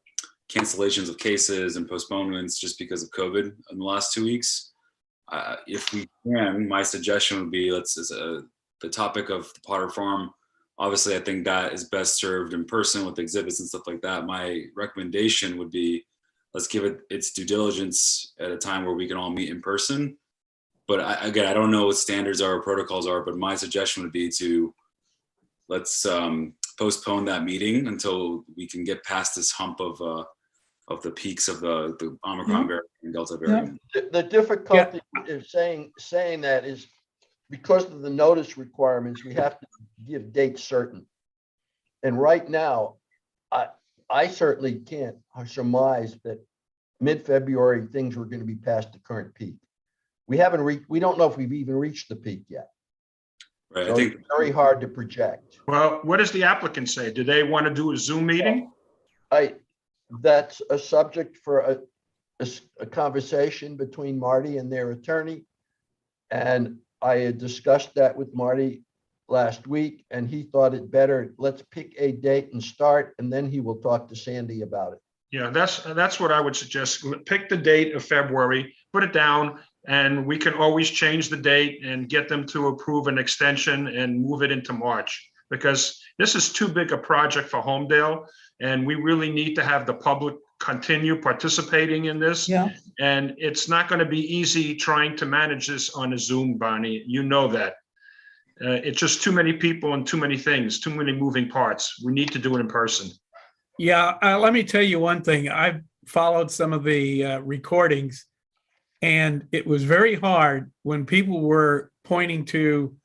cancellations of cases and postponements just because of COVID in the last 2 weeks. If we can, my suggestion would be the topic of the Potter Farm. Obviously, I think that is best served in person with exhibits and stuff like that. My recommendation would be let's give it its due diligence at a time where we can all meet in person. But I don't know what standards are or protocols are, but my suggestion would be to let's postpone that meeting until we can get past this hump of the peaks of the Omicron variant and Delta variant. The difficulty is saying that is because of the notice requirements, we have to give dates certain. And right now, I certainly can't surmise that mid-February things were going to be past the current peak. We don't know if we've even reached the peak yet. Right. So I think it's very hard to project. Well, what does the applicant say? Do they want to do a Zoom meeting? That's a subject for a conversation between Marty and their attorney. And I had discussed that with Marty last week, and he thought it better, let's pick a date and start, and then he will talk to Sandy about it. Yeah, that's what I would suggest. Pick the date of February, put it down, and we can always change the date and get them to approve an extension and move it into March. Because this is too big a project for Holmdel, and we really need to have the public continue participating in this. Yeah. And it's not going to be easy trying to manage this on a Zoom, Bonnie. You know that. It's just too many people and too many things, too many moving parts. We need to do it in person. Yeah, let me tell you one thing. I've followed some of the recordings, and it was very hard when people were pointing to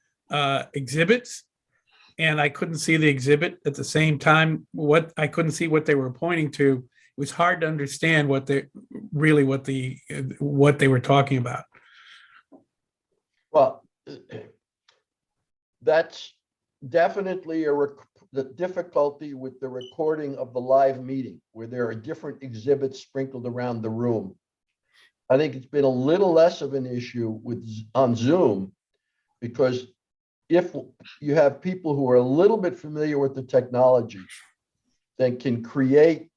exhibits, and I couldn't see the exhibit at the same time. I couldn't see what they were pointing to. It was hard to understand what they were talking about. Well, that's definitely the difficulty with the recording of the live meeting, where there are different exhibits sprinkled around the room. I think it's been a little less of an issue on Zoom, because if you have people who are a little bit familiar with the technology, then can create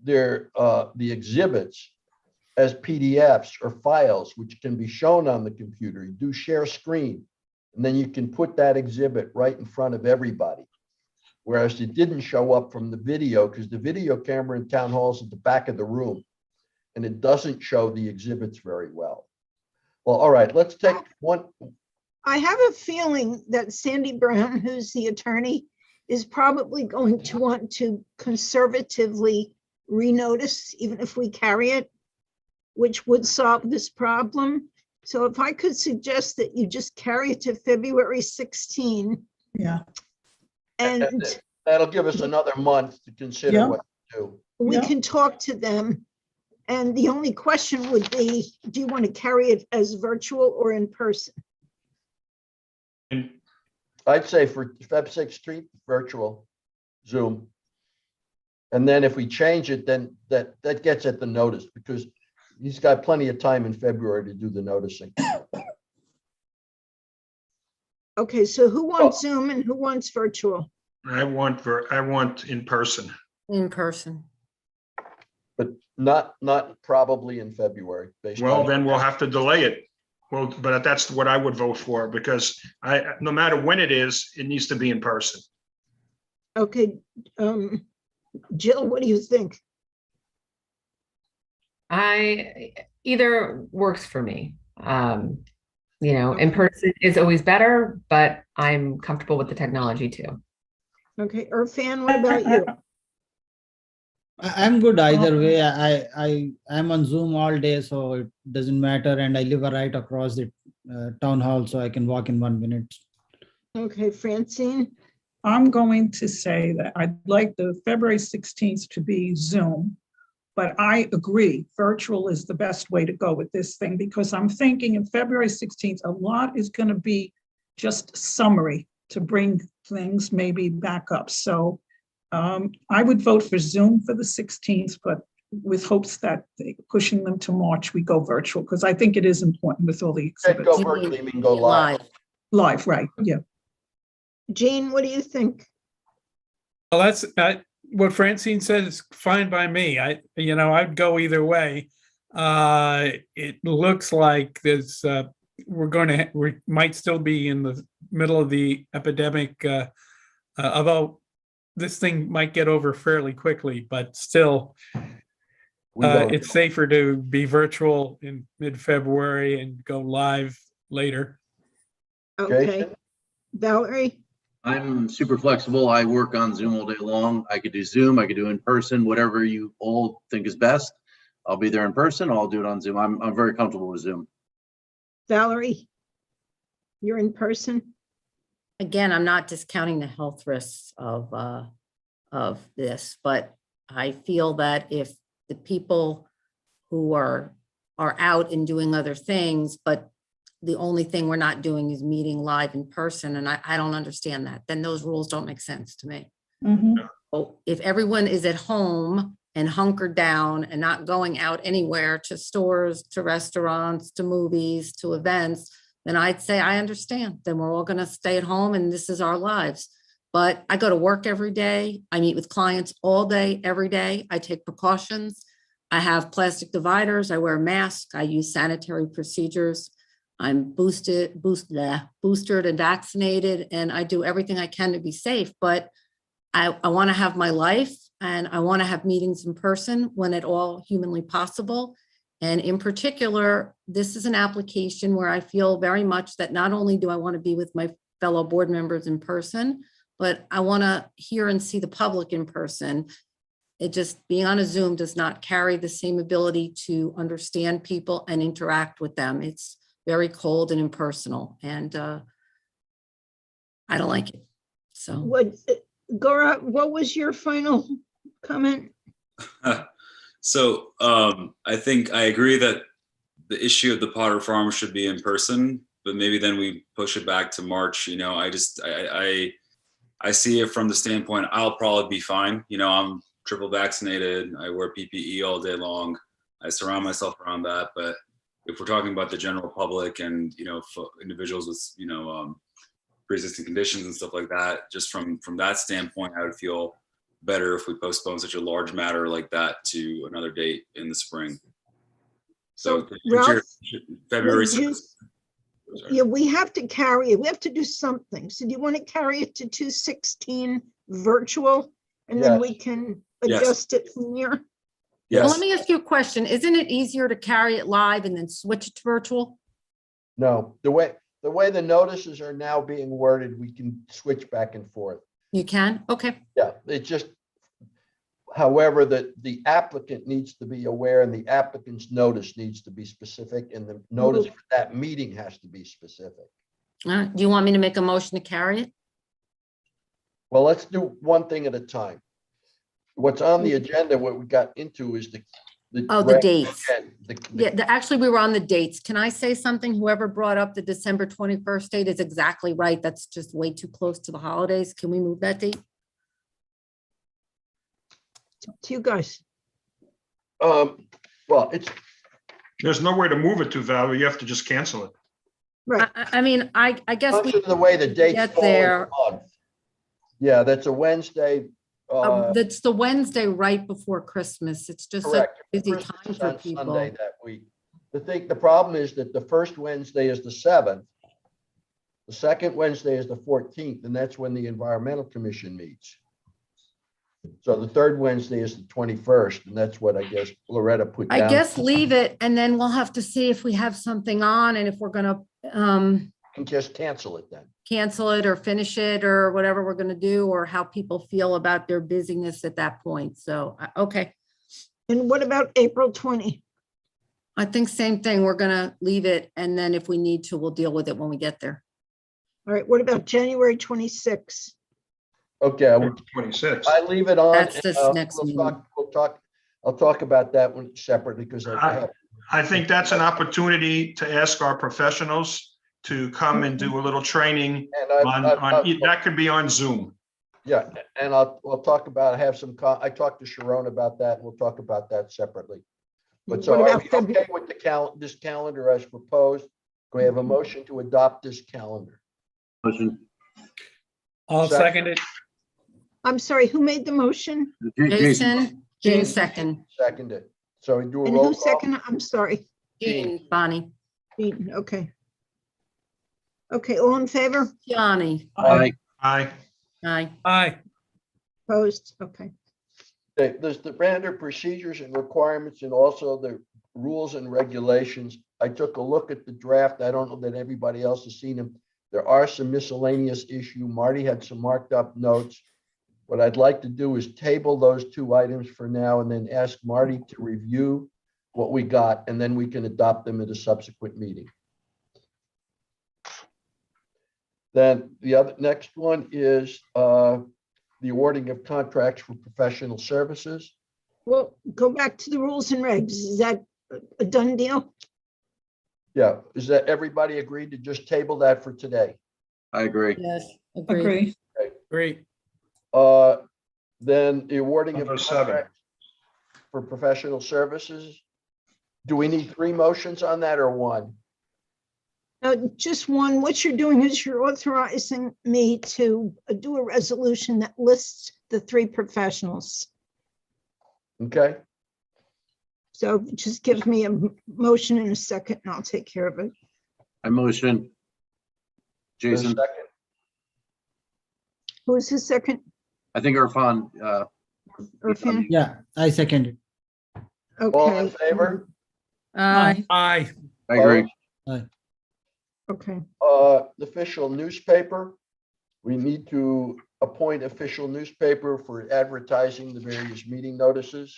the exhibits as PDFs or files, which can be shown on the computer. You do share screen, and then you can put that exhibit right in front of everybody. Whereas it didn't show up from the video, because the video camera in town hall is at the back of the room, and it doesn't show the exhibits very well. Well, all right, let's take one. I have a feeling that Sandy Brown, who's the attorney, is probably going to want to conservatively renotice, even if we carry it, which would solve this problem. So if I could suggest that you just carry it to February 16 Yeah, and That'll give us another month to consider Yeah. what to do. we Yeah. can talk to them. And the only question would be, do you want to carry it as virtual or in person? And I'd say for Feb 16th, virtual, Zoom. And then if we change it, then that gets at the notice, because he's got plenty of time in February to do the noticing. Okay, so who wants Zoom and who wants virtual? I want in person. In person. But not probably in February. based Well, on- then we'll have to delay it. Well, but that's what I would vote for, because no matter when it is, it needs to be in person. Okay, Jill, what do you think? Either works for me. In person is always better, but I'm comfortable with the technology too. Okay, Irfan, what about you? I'm good either way. I'm on Zoom all day, so it doesn't matter. And I live right across the town hall, so I can walk in 1 minute. Okay, Francine, I'm going to say that I'd like the February 16th to be Zoom, but I agree, virtual is the best way to go with this thing, because I'm thinking in February 16th, a lot is going to be just summary to bring things maybe back up. So I would vote for Zoom for the 16th, but with hopes that pushing them to March, we go virtual, because I think it is important with all the Can't exhibits. go virtually, you mean go live. Live, right, yeah. Jean, what do you think? Well, that's what Francine said is fine by me. I'd go either way. It looks like we might still be in the middle of the epidemic, although this thing might get over fairly quickly, but still, it's safer to be virtual in mid-February and go live later. Okay, Jason? Valerie? I'm super flexible. I work on Zoom all day long. I could do Zoom, I could do in person, whatever you all think is best. I'll be there in person, I'll do it on Zoom. I'm very comfortable with Zoom. Valerie, you're in person? Again, I'm not discounting the health risks of this, but I feel that if the people who are out and doing other things, but the only thing we're not doing is meeting live in person, and I don't understand that, then those rules don't make sense to me. Mhm. So if everyone is at home and hunkered down and not going out anywhere to stores, to restaurants, to movies, to events, then I'd say I understand. Then we're all going to stay at home and this is our lives. But I go to work every day. I meet with clients all day, every day. I take precautions. I have plastic dividers. I wear a mask. I use sanitary procedures. I'm boosted and vaccinated, and I do everything I can to be safe. But I want to have my life, and I want to have meetings in person when at all humanly possible. And in particular, this is an application where I feel very much that not only do I want to be with my fellow board members in person, but I want to hear and see the public in person. It just, being on a Zoom does not carry the same ability to understand people and interact with them. It's very cold and impersonal, and I don't like it. So Gora, what was your final comment? So I think I agree that the issue of the Potter Farm should be in person, but maybe then we push it back to March. I see it from the standpoint, I'll probably be fine. I'm triple vaccinated. I wear PPE all day long. I surround myself around that. But if we're talking about the general public and, individuals with, pre-existing conditions and stuff like that, just from that standpoint, I would feel better if we postpone such a large matter like that to another date in the spring. So Ralph, February. Yeah, we have to carry it. We have to do something. So do you want to carry it to 216 virtual? And then we can adjust it from here? Yes. Well, let me ask you a question. Isn't it easier to carry it live and then switch it to virtual? No, the way the notices are now being worded, we can switch back and forth. You can? Okay. Yeah, it just, However, the applicant needs to be aware and the applicant's notice needs to be specific and the notice for that meeting has to be specific. Do you want me to make a motion to carry it? Well, let's do one thing at a time. What's on the agenda, what we got into is the dates. Yeah, Actually, we were on the dates. Can I say something? Whoever brought up the December 21st date is exactly right. That's just way too close to the holidays. Can we move that date? To you guys. well, it's, There's no way to move it to, Valerie. You have to just cancel it. Right. I mean, I guess we because of the way the dates get fall in there. the month. Yeah, that's a Wednesday. That's the Wednesday right before Christmas. It's just such Correct. a busy Christmas time is for on people. Sunday that week. The problem is that the first Wednesday is the 7th. The second Wednesday is the 14th, and that's when the Environmental Commission meets. So the third Wednesday is the 21st, and that's what I guess Loretta put down. I guess leave it and then we'll have to see if we have something on and if we're gonna And just cancel it then. cancel it or finish it or whatever we're gonna do, or how people feel about their busyness at that point. So, okay. And what about April 20? I think same thing. We're gonna leave it, and then if we need to, we'll deal with it when we get there. All right, what about January 26? Okay, 26. I leave it on. That's this and, next we'll meeting. I'll talk about that one separately because I think that's an opportunity to ask our professionals to come and do a little training that could be on Zoom. Yeah, and we'll talk about, I talked to Sharon about that. We'll talk about that separately. But so What are about we okay with this calendar as proposed? Do we have a motion to adopt this calendar? Motion. I'll second it. I'm sorry, who made the motion? Jason, Jean second. Seconded. So we do a And roll who call. second? I'm sorry. Jean, Bonnie, Eden, okay. Okay, all in favor? Johnny, Aye. Aye. aye. Aye. Opposed? Okay. Okay, there's the standard procedures and requirements and also the rules and regulations. I took a look at the draft. I don't know that everybody else has seen them. There are some miscellaneous issue. Marty had some marked up notes. What I'd like to do is table those two items for now and then ask Marty to review what we got, and then we can adopt them at a subsequent meeting. Then the next one is the awarding of contracts for professional services. Well, go back to the rules and regs. Is that a done deal? Yeah, is that everybody agreed to just table that for today? I agree. Yes, agreed. Agree. Great. Then the awarding of Number 7. contracts for professional services. Do we need 3 motions on that or 1? Just one. What you're doing is you're authorizing me to do a resolution that lists the 3 professionals. Okay, So just give me a motion in a second and I'll take care of it. I motion. there's a Jason, second. Who's the second? I think Irfan, Irfan? Yeah, I second it. All in Okay. favor? Aye. Aye. I agree. Okay. The official newspaper. We need to appoint official newspaper for advertising the various meeting notices.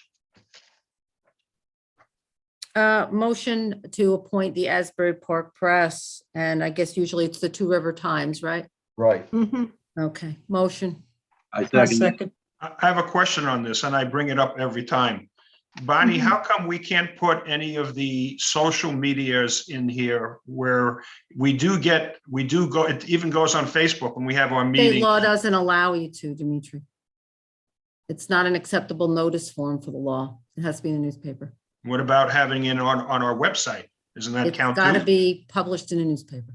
Motion to appoint the Asbury Park Press, and I guess usually it's the Two River Times, right? Right. Mhm. Okay, motion. I second. I have a question on this, and I bring it up every time. Bonnie, how come we can't put any of the social medias in here where we do go, it even goes on Facebook when we have our State meeting? law doesn't allow you to, Dimitri. It's not an acceptable notice form for the law. It has to be in the newspaper. What about having it on our website? Doesn't that It's count gotta too? be published in a newspaper.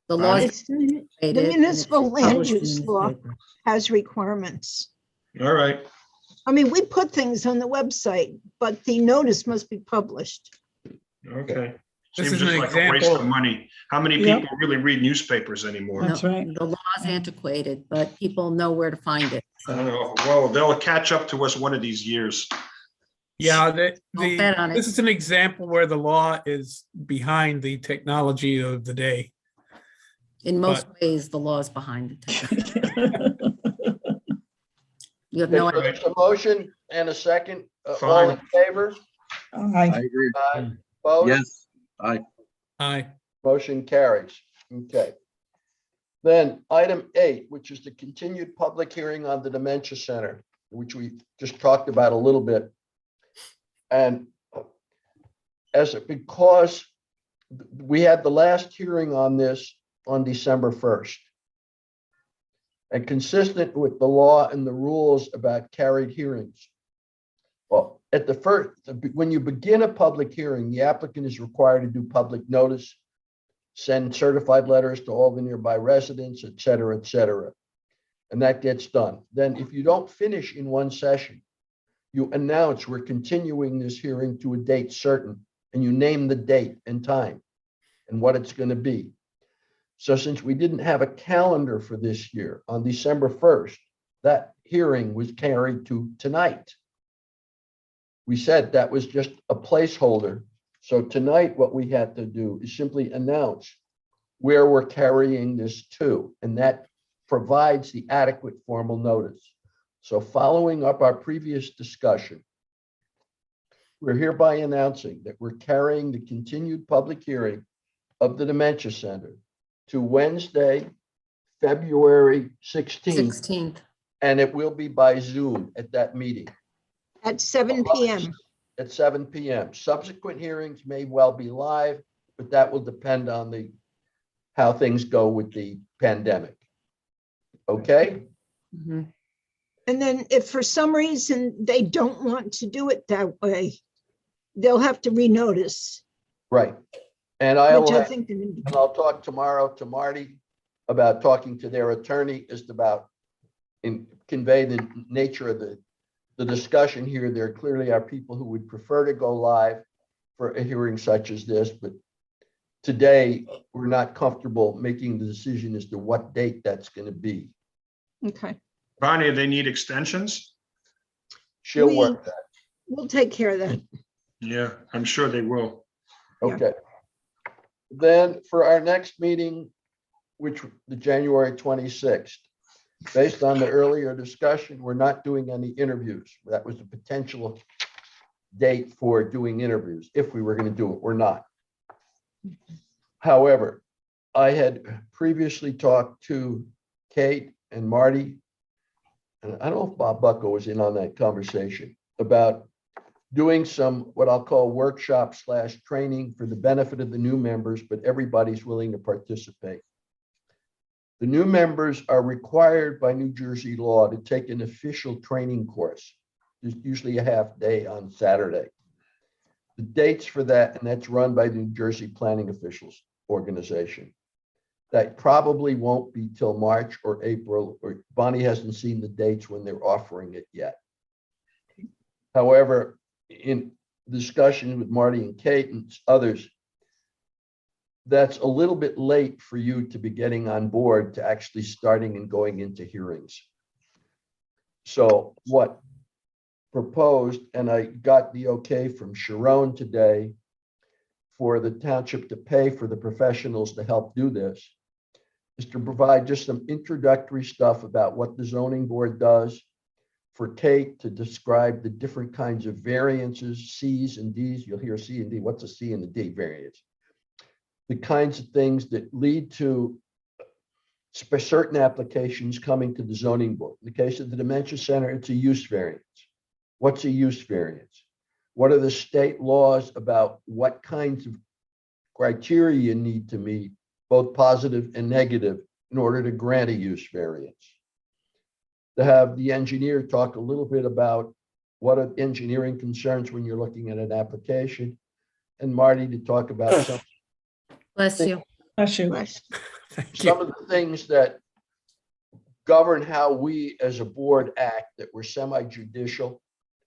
The law Bonnie? is The municipal land use law has requirements. All right, I mean, we put things on the website, but the notice must be published. okay. This Seems is just an like a waste example. of money. How many Yep. people really read newspapers anymore? That's right. The law is antiquated, but people know where to find it. I don't So know. Well, they'll catch up to us one of these years. Yeah, Don't bet on it. this is an example where the law is behind the technology of the day. in most ways, the law is behind it. You have no, So there's a motion and a second. All Fine. in favor? I Aye. agree. Aye. Opposed? Yes, I, Aye. Motion carries. Okay. Then item 8, which is the continued public hearing on the Dementia Center, which we just talked about a little bit. And because we had the last hearing on this on December 1st. And consistent with the law and the rules about carried hearings. Well, at the first, when you begin a public hearing, the applicant is required to do public notice, send certified letters to all the nearby residents, et cetera, et cetera. And that gets done. Then if you don't finish in one session, you announce we're continuing this hearing to a date certain, and you name the date and time and what it's going to be. So since we didn't have a calendar for this year on December 1st, that hearing was carried to tonight. We said that was just a placeholder. So tonight, what we had to do is simply announce where we're carrying this to, and that provides the adequate formal notice. So following up our previous discussion, we're hereby announcing that we're carrying the continued public hearing of the Dementia Center to Wednesday, February 16th, 16th. and it will be by Zoom at that meeting. At 7 p.m. At 7 p.m. Subsequent hearings may well be live, but that will depend on how things go with the pandemic. Okay? Mhm. And then if for some reason they don't want to do it that way, they'll have to renotice, Right. And which I think they're gonna do. I'll talk tomorrow to Marty about talking to their attorney just about convey the nature of the discussion here. There clearly are people who would prefer to go live for a hearing such as this, but today we're not comfortable making the decision as to what date that's going to be. Okay, Bonnie, they need extensions? She'll work that. we'll take care of that. Yeah, I'm sure they will. Yeah. Okay. Then for our next meeting, which the January 26th, based on the earlier discussion, we're not doing any interviews. That was a potential date for doing interviews. If we were going to do it, we're not. However, I had previously talked to Kate and Marty, and I don't know if Bob Bucko was in on that conversation, about doing some, what I'll call workshop / training for the benefit of the new members, but everybody's willing to participate. The new members are required by New Jersey law to take an official training course. There's usually a half day on Saturday. The dates for that, and that's run by the New Jersey Planning Officials Organization. That probably won't be till March or April, or Bonnie hasn't seen the dates when they're offering it yet. However, in discussion with Marty and Kate and others, that's a little bit late for you to be getting on board to actually starting and going into hearings. So what proposed, and I got the okay from Sharon today for the township to pay for the professionals to help do this, is to provide just some introductory stuff about what the zoning board does, for Kate to describe the different kinds of variances, C's and D's. You'll hear C and D. What's a C and a D variance? The kinds of things that lead to certain applications coming to the zoning board. In the case of the Dementia Center, it's a use variance. What's a use variance? What are the state laws about what kinds of criteria you need to meet, both positive and negative, in order to grant a use variance? To have the engineer talk a little bit about what are engineering concerns when you're looking at an application, and Marty to talk about some Bless you. Bless you. Thank you. some of the things that govern how we as a board act, that we're semi-judicial.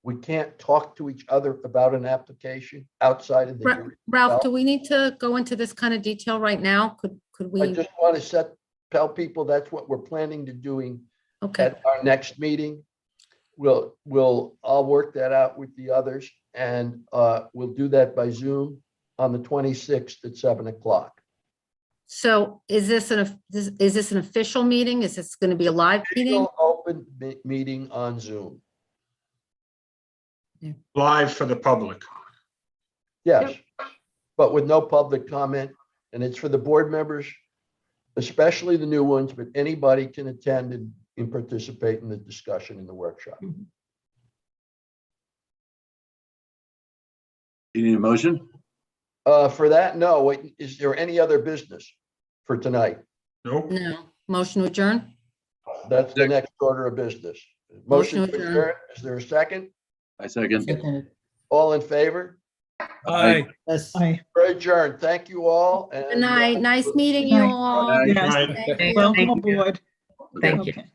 We can't talk to each other about an application outside of the hearing. Ralph, do we need to go into this kind of detail right now? Could I we? just want to tell people that's what we're planning to doing Okay, at our next meeting. I'll work that out with the others, and we'll do that by Zoom on the 26th at 7 o'clock. so is this an official meeting? Is this going to be a live meeting? Official open meeting on Zoom. Live for the public. Yes, but with no public comment, and it's for the board members, especially the new ones, but anybody can attend and participate in the discussion in the workshop. You need a motion? For that, no, wait, is there any other business for tonight? Nope. No, motion to adjourn? That's the next order of business. Motion to adjourn. Is there a second? I second. Second. All in favor? Aye. Yes. Aye. We're adjourned. Thank you all. Good night. Nice meeting you Night. all. Yes. Right. Thank you. Welcome Thank you. aboard. Thank you. Okay.